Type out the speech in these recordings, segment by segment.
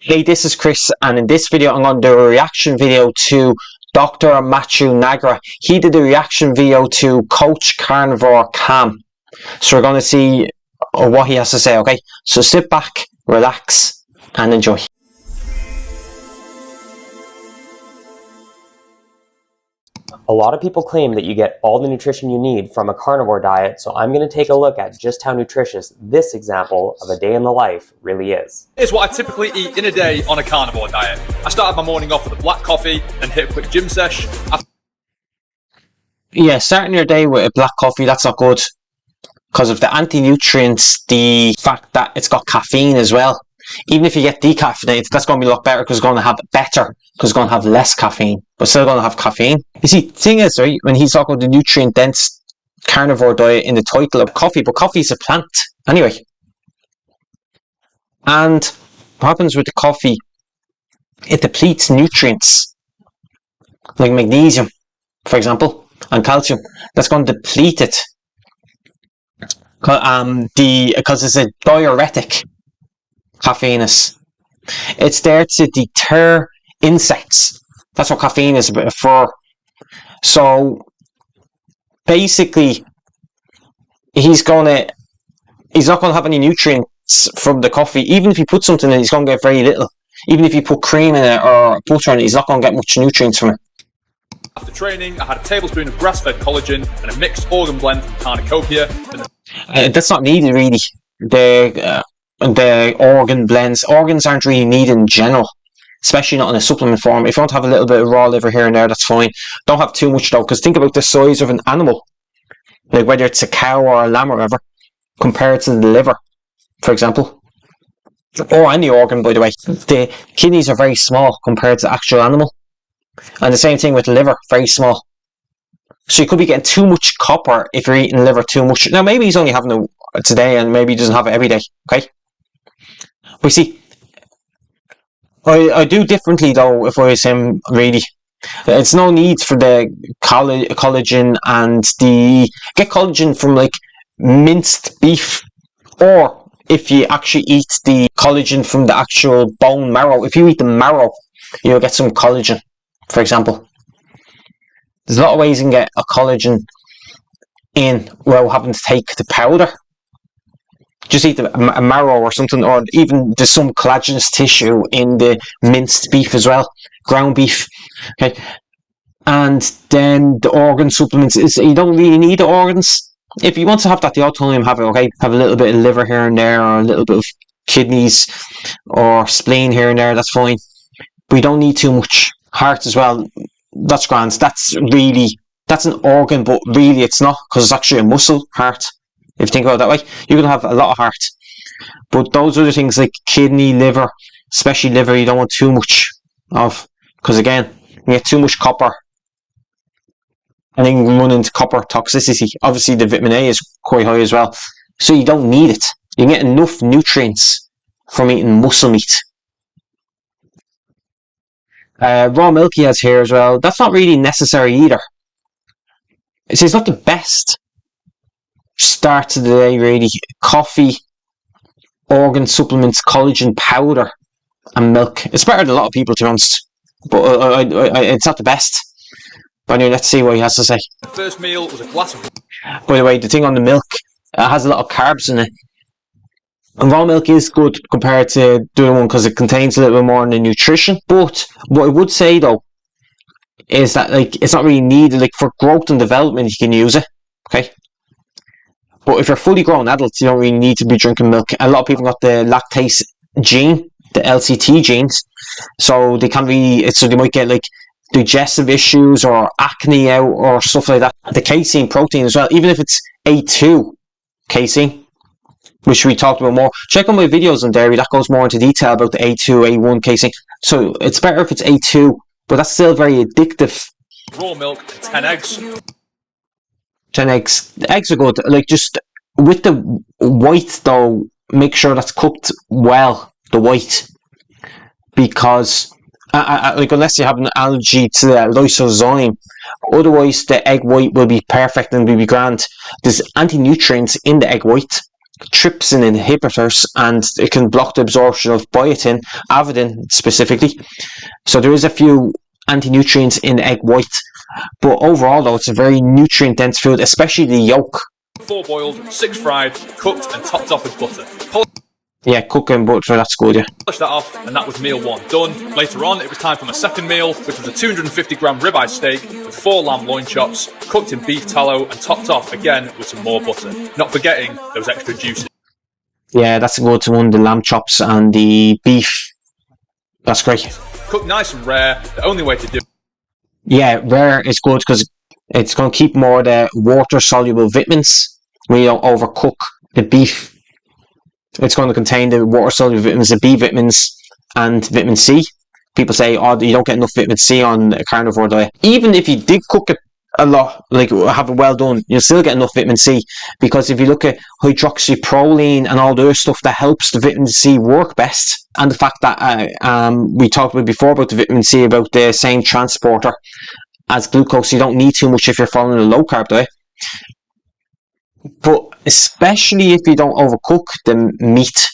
Hey, this is Chris, and in this video I'm going to do a reaction video to Dr. Matthew Nagra. He did a reaction video to Coach Carnivore Cam. So we're going to see what he has to say, okay? So sit back, relax, and enjoy. A lot of people claim that you get all the nutrition you need from a carnivore diet, so I'm going to take a look at just how nutritious this example of a day in the life really is. Here's what I typically eat in a day on a carnivore diet. I start my morning off with a black coffee and hit a quick gym sesh. Yeah, starting your day with a black coffee, that's not good. Because of the anti-nutrients, the fact that it's got caffeine as well. Even if you get decaffeinated, that's going to be a lot better because it's going to have less caffeine, but still going to have caffeine. You see, the thing is, right, when he's talking about the nutrient-dense carnivore diet in the title of coffee, but coffee is a plant anyway. And what happens with the coffee, it depletes nutrients, like magnesium, for example, and calcium. That's going to deplete it. Because it's a diuretic. Caffeine is. It's there to deter insects. That's what caffeine is for. So basically, he's not going to have any nutrients from the coffee. Even if you put something in it, he's going to get very little. Even if you put cream in it or butter in it, he's not going to get much nutrients from it. After training, I had a tablespoon of grass-fed collagen and a mixed organ blend from Cornucopia. That's not needed, really. The organ blends. Organs aren't really needed in general, especially not in a supplement form. If you want to have a little bit of raw liver here and there, that's fine. Don't have too much though, because think about the size of an animal, like whether it's a cow or a lamb or whatever, compared to the liver, for example, or any organ, by the way. The kidneys are very small compared to the actual animal, and the same thing with the liver, very small. So you could be getting too much copper if you're eating liver too much. Now maybe he's only having it today, and maybe he doesn't have it every day. Okay. We see, I do differently though. If I was him, really, it's no need for the collagen and get collagen from like minced beef, or if you actually eat the collagen from the actual bone marrow. If you eat the marrow, you'll get some collagen, for example. There's a lot of ways you can get a collagen in without having to take the powder. Just eat a marrow or something, or even there's some collagenous tissue in the minced beef as well, ground beef. Okay, and then the organ supplements you don't really need the organs. If you want to have that the odd time, have it. Okay, have a little bit of liver here and there, or a little bit of kidneys or spleen here and there. That's fine, but you don't need too much. Heart as well. That's grand. That's an organ, but really it's not, because it's actually a muscle. Heart. If you think about it that way, you're going to have a lot of heart. But those other things like kidney, liver, especially liver, you don't want too much of. Because again, you get too much copper. And then you can run into copper toxicity. Obviously, the vitamin A is quite high as well. So you don't need it. You can get enough nutrients from eating muscle meat. Raw milk he has here as well. That's not really necessary either. It's not the best start to the day, really. Coffee, organ supplements, collagen powder, and milk. It's better than a lot of people, to be honest, but it's not the best. But anyway, let's see what he has to say. The first meal was a glass of... By the way, the thing on the milk, it has a lot of carbs in it. And raw milk is good compared to the other one because it contains a little bit more in the nutrition. But what I would say though is that it's not really needed. Like for growth and development, you can use it. Okay. But if you're fully grown adults, you don't really need to be drinking milk. A lot of people got the lactase gene, the LCT genes, so they can be. So they might get like digestive issues or acne out or stuff like that. The casein protein as well, even if it's A2 casein, which we talked about more. Check out my videos on dairy. That goes more into detail about the A2, A1 casein. So it's better if it's A2, but that's still very addictive. Raw milk, 10 eggs. 10 eggs. The eggs are good. Like, just with the white though, make sure that's cooked well, the white, because like unless you have an allergy to the lysozyme, otherwise the egg white will be perfect and will be grand. There's anti-nutrients in the egg white, trypsin inhibitors, and it can block the absorption of biotin, avidin specifically. So there is a few anti-nutrients in egg white, but overall though, it's a very nutrient dense food, especially the yolk. 4 boiled, 6 fried, cooked and topped off with butter. Yeah, cooking butter, that's good, yeah. Polish that off, and that was meal 1 done. Later on, it was time for my second meal, which was a 250 gram ribeye steak with 4 lamb loin chops, cooked in beef tallow and topped off again with some more butter. Not forgetting there was extra juice. Yeah, that's a good one, the lamb chops and the beef. That's great. Cooked nice and rare, the only way to do it. Yeah, rare is good because it's going to keep more of the water-soluble vitamins when you don't overcook the beef. It's going to contain the water-soluble vitamins, the B vitamins, and vitamin C. People say, oh, you don't get enough vitamin C on a carnivore diet. Even if you did cook it a lot, like have it well done, you'll still get enough vitamin C, because if you look at hydroxyproline and all the other stuff that helps the vitamin C work best, and the fact that we talked about before about the vitamin C, about the same transporter as glucose, you don't need too much if you're following a low carb diet. But especially if you don't overcook the meat,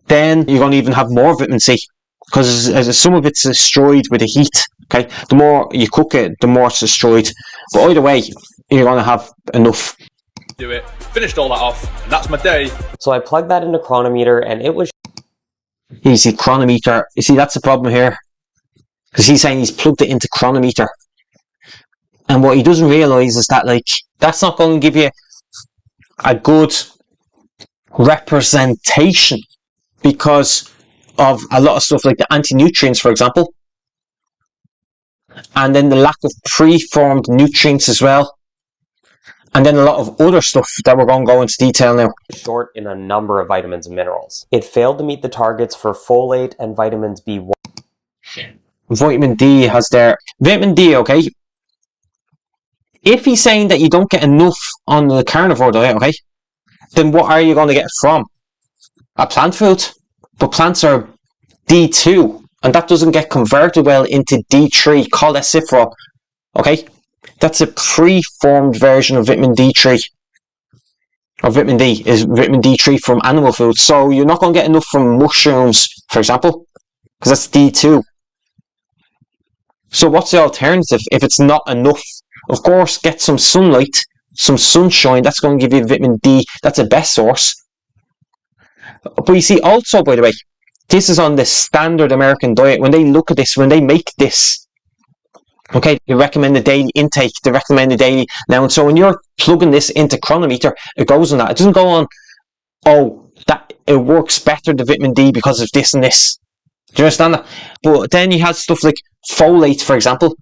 then you're going to even have more vitamin C, because some of it's destroyed with the heat. Okay, the more you cook it, the more it's destroyed. But either way, you're going to have enough. Do it. Finished all that off, and that's my day. So I plugged that into Chronometer, and it was You see, Chronometer. You see, that's the problem here, because he's saying he's plugged it into Chronometer, and what he doesn't realize is that, like, that's not going to give you a good representation, because of a lot of stuff like the anti-nutrients, for example, and then the lack of preformed nutrients as well, and then a lot of other stuff that we're going to go into detail now. short in a number of vitamins and minerals. It failed to meet the targets for folate and vitamins B1. Vitamin D has their vitamin D, okay? If he's saying that you don't get enough on the carnivore diet, okay, then what are you going to get from? A plant food. But plants are D2, and that doesn't get converted well into D3 cholecalciferol, okay? That's a preformed version of vitamin D3. Or vitamin D is vitamin D3 from animal foods. So you're not going to get enough from mushrooms, for example, because that's D2. So what's the alternative if it's not enough? Of course, get some sunlight, some sunshine. That's going to give you vitamin D. That's the best source. But you see, also, by the way, this is on the standard American diet. When they look at this, when they make this, okay, they recommend the daily intake, they recommend the daily. Now, and so when you're plugging this into Chronometer, it goes on that. It doesn't go on, oh, that it works better, the vitamin D, because of this and this. Do you understand that? But then you have stuff like folate, for example.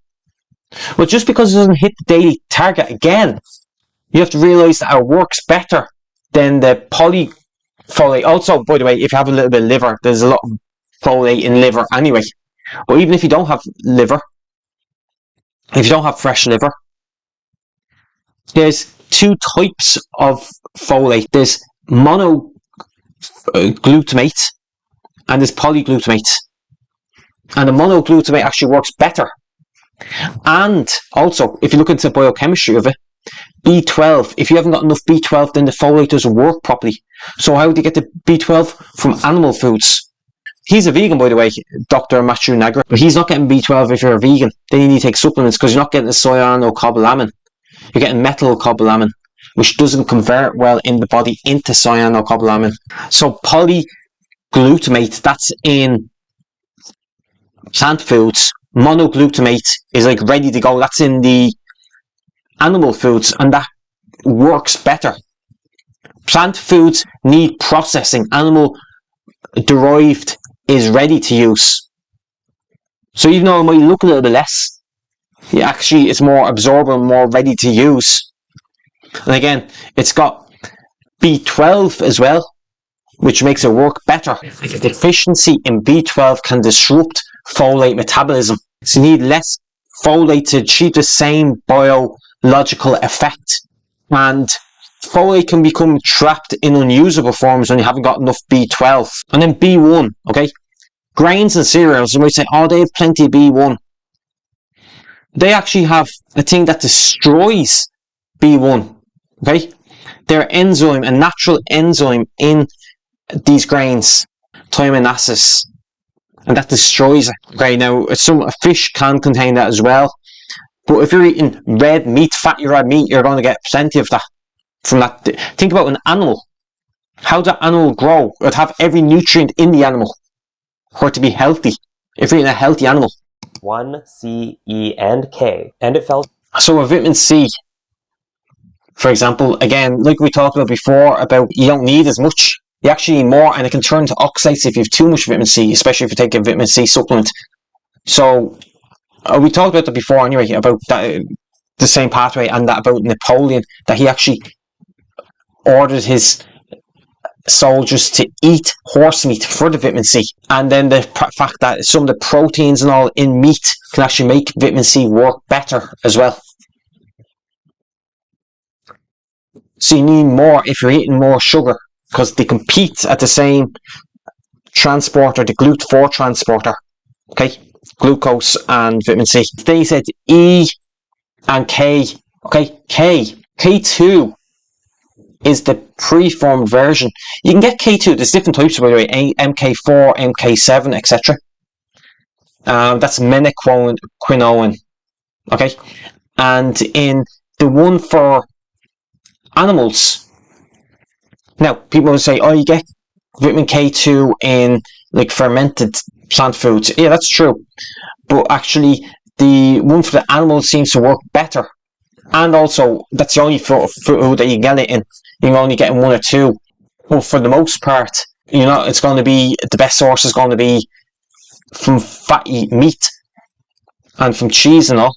Well, just because it doesn't hit the daily target, again, you have to realize that it works better than the polyfolate. Also, by the way, if you have a little bit of liver, there's a lot of folate in liver anyway. But even if you don't have liver, if you don't have fresh liver, there's 2 types of folate. There's monoglutamate and there's polyglutamate. And the monoglutamate actually works better. And also, if you look into the biochemistry of it, B12, if you haven't got enough B12, then the folate doesn't work properly. So how do you get the B12? From animal foods. He's a vegan, by the way, Dr. Matthew Nagra, but he's not getting B12 if you're a vegan. Then you need to take supplements, because you're not getting the cyanocobalamin. You're getting methylcobalamin, which doesn't convert well in the body into cyanocobalamin. So polyglutamate, that's in plant foods. Monoglutamate is like ready to go. That's in the animal foods, and that works better. Plant foods need processing. Animal derived is ready to use. So even though it might look a little bit less, actually it's more absorbent, more ready to use. And again, it's got B12 as well, which makes it work better. A deficiency in B12 can disrupt folate metabolism. So you need less folate to achieve the same biological effect. And folate can become trapped in unusable forms when you haven't got enough B12. And then B1, okay? Grains and cereals, you might say, oh, they have plenty of B1. They actually have a thing that destroys B1, okay? Their enzyme, a natural enzyme in these grains, thiaminases, and that destroys it. Okay, now some fish can contain that as well, but if you're eating red meat, fatty red meat, you're going to get plenty of that from that. Think about an animal. How does that animal grow? It would have every nutrient in the animal for it to be healthy. If you're eating a healthy animal. 1, C, E, and K, and it fell. So a vitamin C, for example, again, like we talked about before, about you don't need as much. You actually need more, and it can turn to oxalates if you have too much vitamin C, especially if you take a vitamin C supplement. So we talked about that before anyway, about that, the same pathway, and that about Napoleon, that he actually ordered his soldiers to eat horse meat for the vitamin C, and then the fact that some of the proteins and all in meat can actually make vitamin C work better as well. So you need more if you're eating more sugar, because they compete at the same transporter, the GLUT4 transporter, okay, glucose and vitamin C. They said E and K, okay, K2 is the preformed version. You can get K2, there's different types by the way, MK4, MK7, etc. That's menaquinone, okay, and in the one for animals, now people will say, oh, you get vitamin K2 in like fermented plant foods. Yeah, that's true, but actually the one for the animals seems to work better, and also that's the only food that you get it in. You can only get in 1 or 2, but for the most part, you know, it's going to be, the best source is going to be from fatty meat and from cheese and all,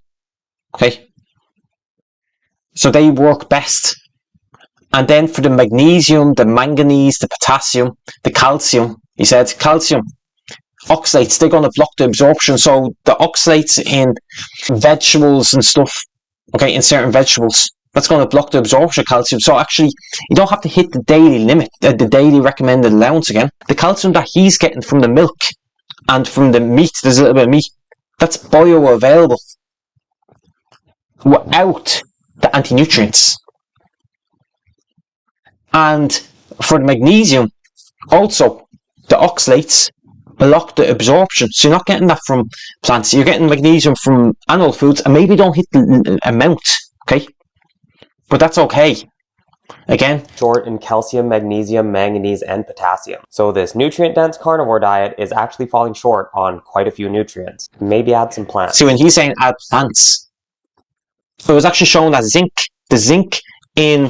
okay, so they work best. And then for the magnesium, the manganese, the potassium, the calcium, he said calcium oxalates, they're going to block the absorption. So the oxalates in vegetables and stuff, okay, in certain vegetables, that's going to block the absorption of calcium. So actually, you don't have to hit the daily limit, the daily recommended allowance again. The calcium that he's getting from the milk and from the meat, there's a little bit of meat, that's bioavailable without the anti-nutrients. And for the magnesium, also, the oxalates block the absorption. So you're not getting that from plants. You're getting magnesium from animal foods, and maybe don't hit the amount, okay? But that's okay. Again, Short in calcium, magnesium, manganese, and potassium. So this nutrient-dense carnivore diet is actually falling short on quite a few nutrients. Maybe add some plants. see, when he's saying add plants, it was actually shown that the zinc in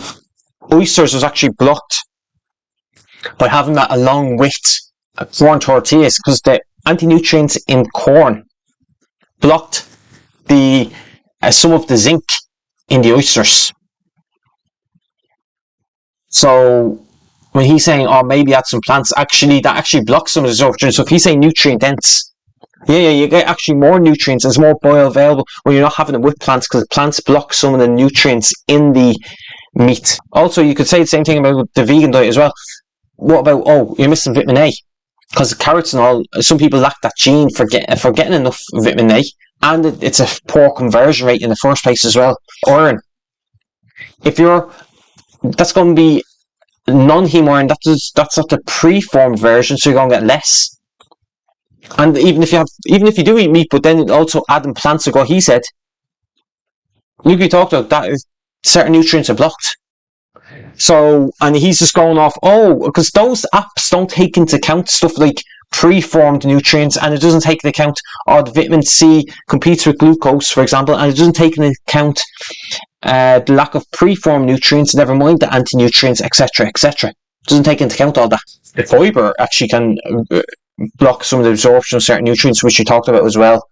oysters was actually blocked by having that along with corn tortillas, because the anti-nutrients in corn blocked the some of the zinc in the oysters. So when he's saying, oh, maybe add some plants, actually that actually blocks some of the absorption. So if he's saying nutrient dense, yeah, you get actually more nutrients. There's more bioavailable when you're not having it with plants, because plants block some of the nutrients in the meat. Also, you could say the same thing about the vegan diet as well. What about, oh, you're missing vitamin A, because carrots and all, some people lack that gene for getting enough vitamin A, and it's a poor conversion rate in the first place as well. Iron, if you're, that's going to be non-heme iron, that's not the preformed version, so you're going to get less. And even if you do eat meat, but then also adding plants, like what he said, like we talked about, that is, certain nutrients are blocked. So, and he's just going off, oh, because those apps don't take into account stuff like preformed nutrients, and it doesn't take into account, the vitamin C competes with glucose, for example, and it doesn't take into account the lack of preformed nutrients, never mind the anti-nutrients, etc., etc. It doesn't take into account all that. The fiber actually can block some of the absorption of certain nutrients, which you talked about as well.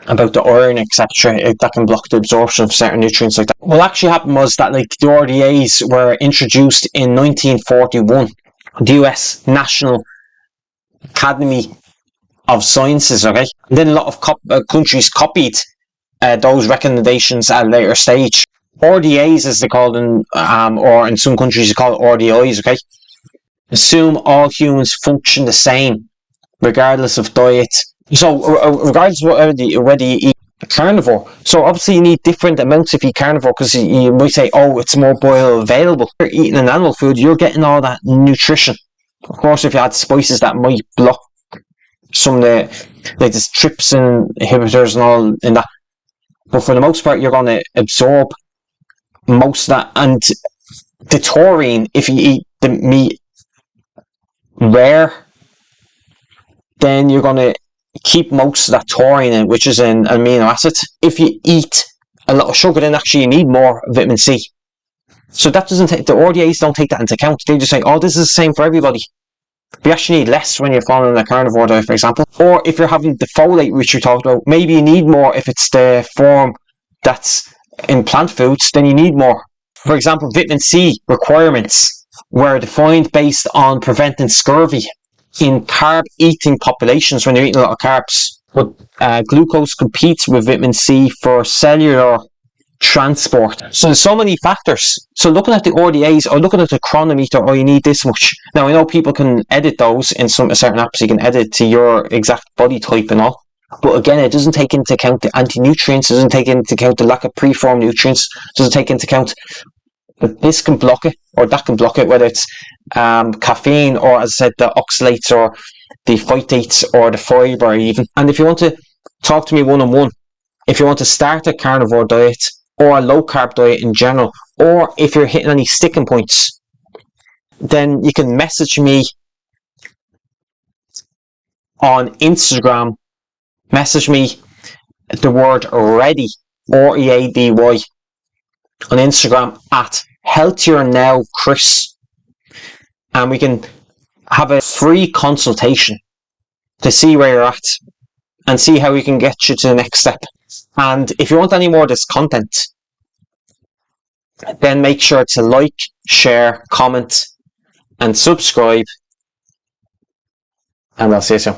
About the iron, etc., that can block the absorption of certain nutrients like that. What actually happened was that, like, the RDAs were introduced in 1941. The US National Academy of Sciences, okay? And then a lot of countries copied those recommendations at a later stage. RDAs, as they call them, or in some countries they call it RDIs, okay? Assume all humans function the same, regardless of diet. So, regardless of whether you eat carnivore. So obviously you need different amounts if you carnivore, because you might say, oh, it's more bioavailable. If you're eating an animal food, you're getting all that nutrition. Of course, if you add spices, that might block some of the, like, the trypsin inhibitors and all in that. But for the most part, you're going to absorb most of that. And the taurine, if you eat the meat rare, then you're going to keep most of that taurine in, which is an amino acid. If you eat a lot of sugar, then actually you need more vitamin C. So that doesn't take, the RDAs don't take that into account. They just say, oh, this is the same for everybody. You actually need less when you're following a carnivore diet, for example. Or if you're having the folate, which we talked about, maybe you need more if it's the form that's in plant foods, then you need more. For example, vitamin C requirements were defined based on preventing scurvy in carb-eating populations when you're eating a lot of carbs. But glucose competes with vitamin C for cellular transport. So there's so many factors. So looking at the RDAs or looking at the chronometer, oh, you need this much. Now, I know people can edit those in some certain apps. You can edit to your exact body type and all. But again, it doesn't take into account the anti-nutrients, it doesn't take into account the lack of preformed nutrients, it doesn't take into account that this can block it or that can block it, whether it's caffeine or, as I said, the oxalates or the phytates or the fibre even. And if you want to talk to me one-on-one, if you want to start a carnivore diet or a low-carb diet in general, or if you're hitting any sticking points, then you can message me on Instagram. Message me the word ready, R-E-A-D-Y, on Instagram at Healthier Now Chris, and we can have a free consultation to see where you're at and see how we can get you to the next step. And if you want any more of this content, then make sure to like, share, comment, and subscribe. And I'll see you soon.